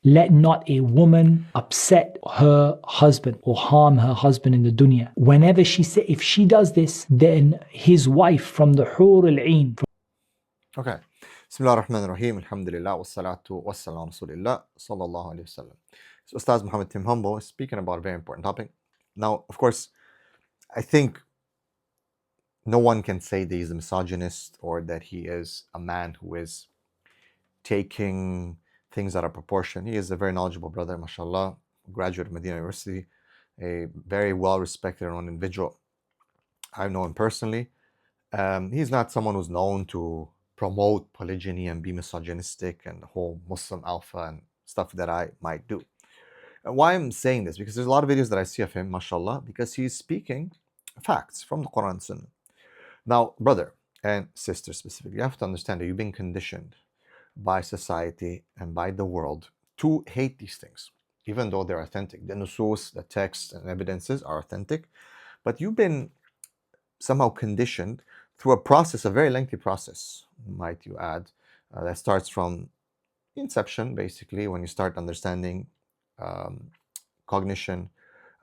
Let not a woman upset her husband or harm her husband in the dunya. Whenever she say, if she does this, then his wife from the Hur al-Ain. Okay. Bismillah ar-Rahman ar-Rahim. Alhamdulillah. Wassalatu wassalam Rasulillah. Sallallahu alayhi wa sallam. So Ustaz Muhammad Tim Humble is speaking about a very important topic. Now, of course, I think no one can say that he's a misogynist or that he is a man who is taking things out of proportion. He is a very knowledgeable brother, mashallah, graduate of Medina University, a very well-respected and known individual. I know him personally. He's not someone who's known to promote polygyny and be misogynistic and the whole Muslim alpha and stuff that I might do. And why I'm saying this? Because there's a lot of videos that I see of him, mashallah, because he's speaking facts from the Quran and Sunnah. Now, brother and sister specifically, you have to understand that you've been conditioned by society and by the world to hate these things, even though they're authentic. The nusus, the texts and evidences are authentic, but you've been somehow conditioned through a process, a very lengthy process, might you add, that starts from inception, basically, when you start understanding cognition,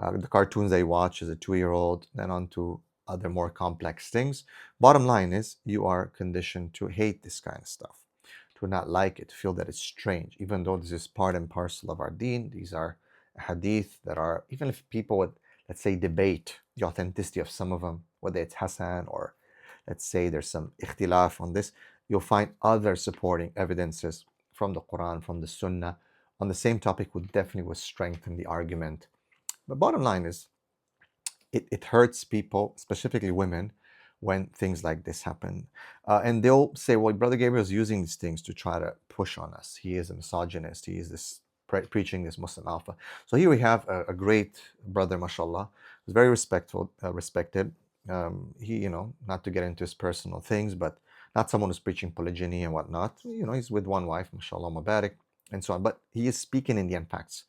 the cartoons they watch as a 2-year-old, then on to other more complex things. Bottom line is, you are conditioned to hate this kind of stuff, to not like it, to feel that it's strange, even though this is part and parcel of our deen. These are hadith that are, even if people would, let's say, debate the authenticity of some of them, whether it's Hassan or let's say there's some ikhtilaf on this, you'll find other supporting evidences from the Quran, from the Sunnah, on the same topic would definitely strengthen the argument. But bottom line is, it hurts people, specifically women, when things like this happen. And they'll say, well, Brother Gabriel is using these things to try to push on us. He is a misogynist. He is this preaching this Muslim alpha. So here we have a great brother, mashallah, who's very respected. He, not to get into his personal things, but not someone who's preaching polygyny and whatnot. He's with one wife, mashallah, mubarak, and so on. But he is speaking in the end facts.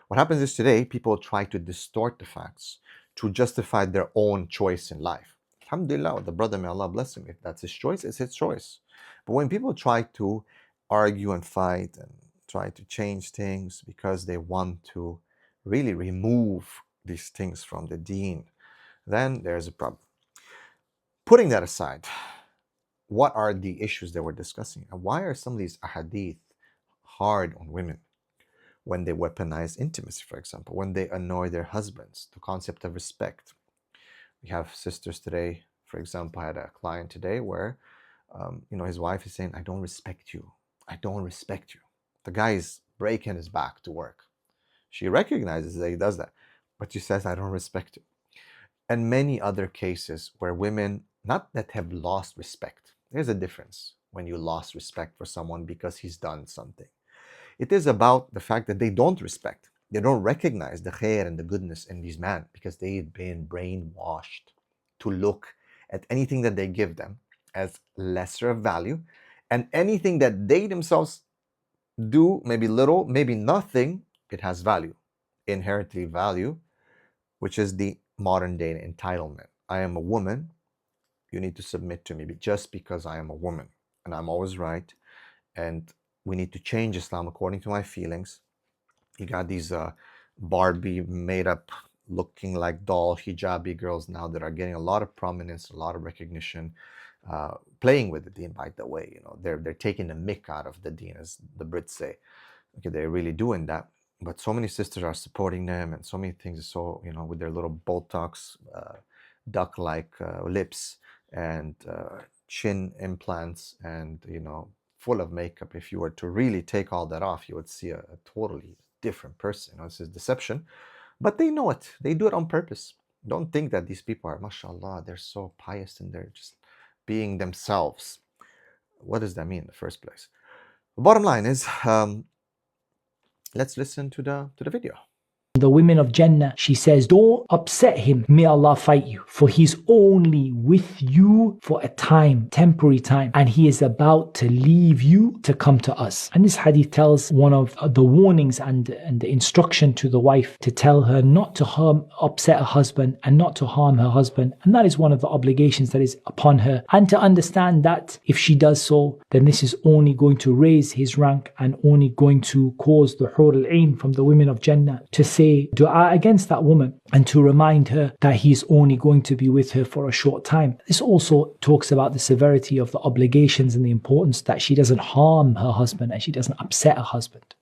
What happens is today, people try to distort the facts to justify their own choice in life. Alhamdulillah, the brother, may Allah bless him. If that's his choice, it's his choice. But when people try to argue and fight and try to change things because they want to really remove these things from the deen, then there's a problem. Putting that aside, what are the issues that we're discussing? And why are some of these ahadith hard on women? When they weaponize intimacy, for example, when they annoy their husbands, the concept of respect. We have sisters today, for example, I had a client today where, his wife is saying, I don't respect you. I don't respect you. The guy is breaking his back to work. She recognizes that he does that, but she says, I don't respect you. And many other cases where women, not that have lost respect. There's a difference when you lost respect for someone because he's done something. It is about the fact that they don't respect. They don't recognize the khair and the goodness in these men because they've been brainwashed to look at anything that they give them as lesser of value, and anything that they themselves do, maybe little, maybe nothing, it has value, inherently value, which is the modern day entitlement. I am a woman, you need to submit to me just because I am a woman, and I'm always right, and we need to change Islam according to my feelings. You got these Barbie made up looking like doll hijabi girls now that are getting a lot of prominence, a lot of recognition, playing with the deen, by the way. They're taking the mick out of the deen, as the Brits say. Okay, they're really doing that. But so many sisters are supporting them, and so many things. So with their little Botox, duck-like lips and chin implants, and full of makeup. If you were to really take all that off, you would see a totally different person. This is deception, but they know it. They do it on purpose. Don't think that these people are, mashallah, they're so pious and they're just being themselves. What does that mean in the first place? The bottom line is, let's listen to the video. The women of Jannah, she says, don't upset him. May Allah fight you. For he's only with you for a time, temporary time, and he is about to leave you to come to us. And this hadith tells one of the warnings and the instruction to the wife to tell her not to upset her husband and not to harm her husband. And that is one of the obligations that is upon her. And to understand that if she does so, then this is only going to raise his rank and only going to cause the Hur al-Ain from the women of Jannah to say dua against that woman and to remind her that he's only going to be with her for a short time. This also talks about the severity of the obligations and the importance that she doesn't harm her husband and she doesn't upset her husband.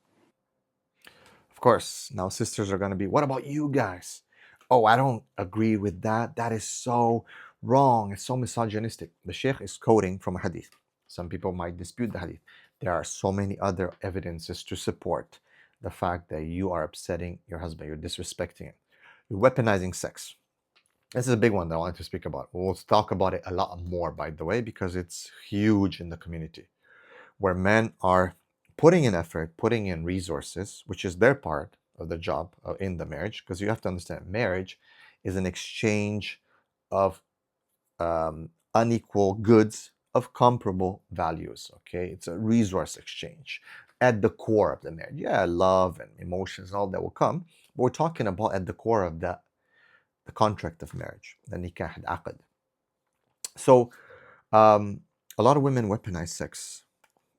Of course, now sisters are going to be, what about you guys? Oh, I don't agree with that. That is so wrong. It's so misogynistic. The Sheikh is quoting from a hadith. Some people might dispute the hadith. There are so many other evidences to support the fact that you are upsetting your husband, you're disrespecting him, you're weaponizing sex. This is a big one that I wanted to speak about. We'll talk about it a lot more, by the way, because it's huge in the community, where men are putting in effort, putting in resources, which is their part of the job in the marriage, because you have to understand, marriage is an exchange of unequal goods of comparable values, okay? It's a resource exchange at the core of the marriage. Yeah, love and emotions, all that will come, but we're talking about at the core of the contract of marriage, the nikah, al-aqd. So a lot of women weaponize sex,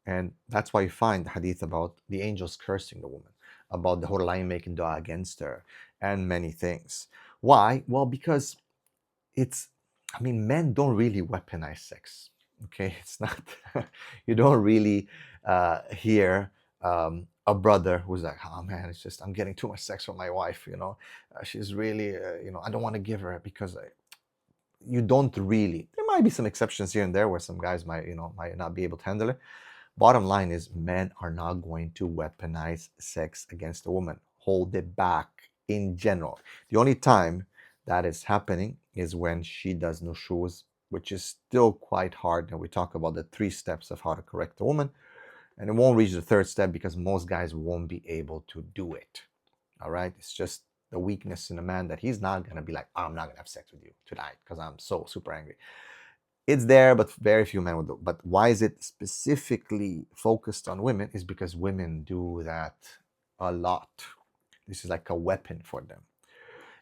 and that's why you find the hadith about the angels cursing the woman, about the Hur al-Ain making dua against her, and many things. Why? Well, because men don't really weaponize sex. Okay, it's not, you don't really hear a brother who's like, oh man, it's just, I'm getting too much sex from my wife, she's really, I don't want to give her because you don't really, there might be some exceptions here and there where some guys might not be able to handle it. Bottom line is, men are not going to weaponize sex against a woman. Hold it back in general. The only time that is happening is when she does nushuz, which is still quite hard. And we talk about the 3 steps of how to correct a woman. And it won't reach the 3rd step because most guys won't be able to do it. All right? It's just the weakness in a man that he's not going to be like, oh, I'm not going to have sex with you tonight because I'm so super angry. It's there, but very few men will do. But why is it specifically focused on women? Is because women do that a lot. This is like a weapon for them.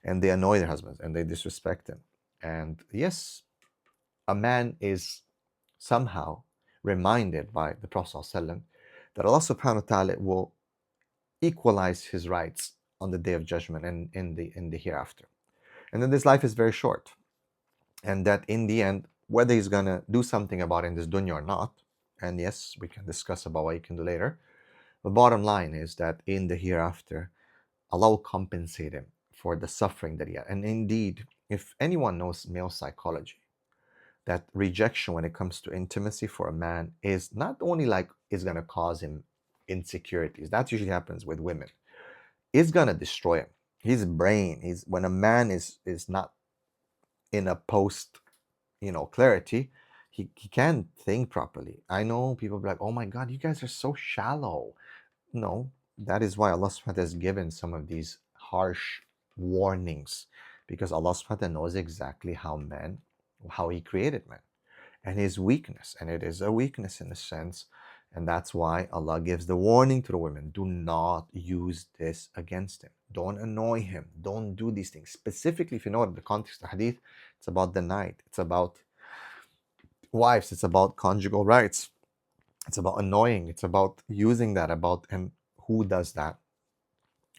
And they annoy their husbands and they disrespect them. And yes, a man is somehow reminded by the Prophet ﷺ that Allah subhanahu wa ta'ala will equalize his rights on the day of judgment and in the hereafter. And then this life is very short. And that in the end, whether he's going to do something about it in this dunya or not, and yes, we can discuss about what you can do later, the bottom line is that in the hereafter, Allah will compensate him for the suffering that he had. And indeed, if anyone knows male psychology, that rejection when it comes to intimacy for a man is not only like it's going to cause him insecurities. That usually happens with women. It's going to destroy him. His brain, when a man is not in a post, clarity, he can't think properly. I know people be like, oh my God, you guys are so shallow. No, that is why Allah subhanahu wa ta'ala has given some of these harsh warnings, because Allah subhanahu wa ta'ala knows exactly how he created man and his weakness, and it is a weakness in a sense, and that's why Allah gives the warning to the women: do not use this against him, don't annoy him, don't do these things. Specifically, if you know the context of the hadith, it's about the night, it's about wives, it's about conjugal rights, it's about annoying, it's about using that, and who does that?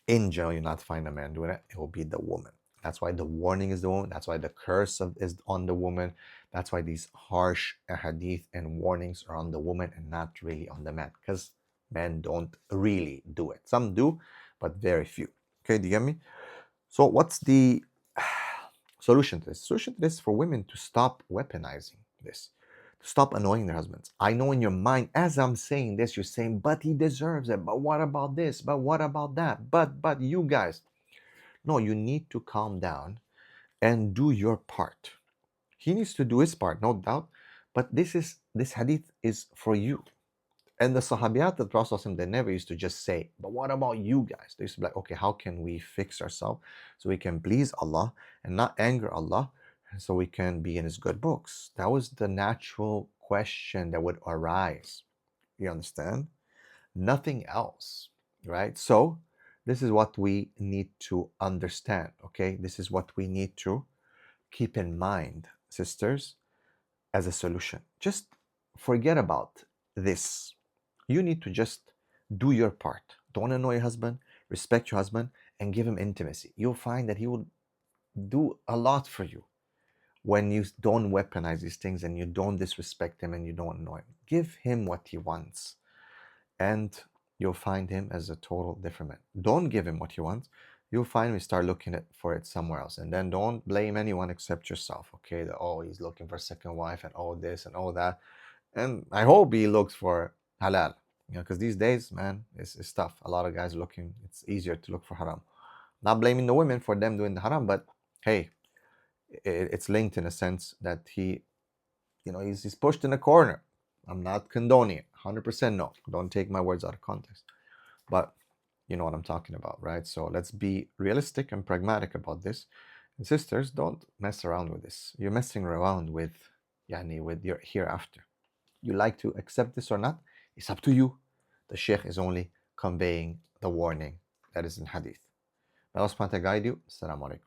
In general, you'll not find a man doing it. It will be the woman. That's why the warning is the woman. That's why the curse is on the woman. That's why these harsh hadith and warnings are on the woman and not really on the man, because men don't really do it. Some do, but very few. Okay, do you get me? So what's the solution to this? The solution to this is for women to stop weaponizing this, to stop annoying their husbands. I know in your mind, as I'm saying this, you're saying, but he deserves it. But what about this? But what about that? But you guys. No, you need to calm down and do your part. He needs to do his part, no doubt. But this hadith is for you. And the Sahabiyat, the Prophet, they never used to just say, but what about you guys? They used to be like, okay, how can we fix ourselves so we can please Allah and not anger Allah, so we can be in His good books? That was the natural question that would arise. You understand? Nothing else, right? So, this is what we need to understand, okay? This is what we need to keep in mind, sisters, as a solution. Just forget about this. You need to just do your part. Don't annoy your husband, respect your husband, and give him intimacy. You'll find that he will do a lot for you when you don't weaponize these things and you don't disrespect him and you don't annoy him. Give him what he wants, and you'll find him as a total different man. Don't give him what he wants. You'll find we start looking for it somewhere else. And then don't blame anyone except yourself, okay? That, oh, he's looking for a second wife and all this and all that. And I hope he looks for halal, because these days, man, it's tough. A lot of guys looking, it's easier to look for haram. Not blaming the women for them doing the haram, but hey, it's linked in a sense that he's pushed in a corner. I'm not condoning it. 100% no. Don't take my words out of context. But you know what I'm talking about, right? So let's be realistic and pragmatic about this. And sisters, don't mess around with this. You're messing around with your hereafter. You like to accept this or not, it's up to you. The Shaykh is only conveying the warning that is in hadith. May Allah subhanahu wa ta'ala guide you. Assalamu alaikum.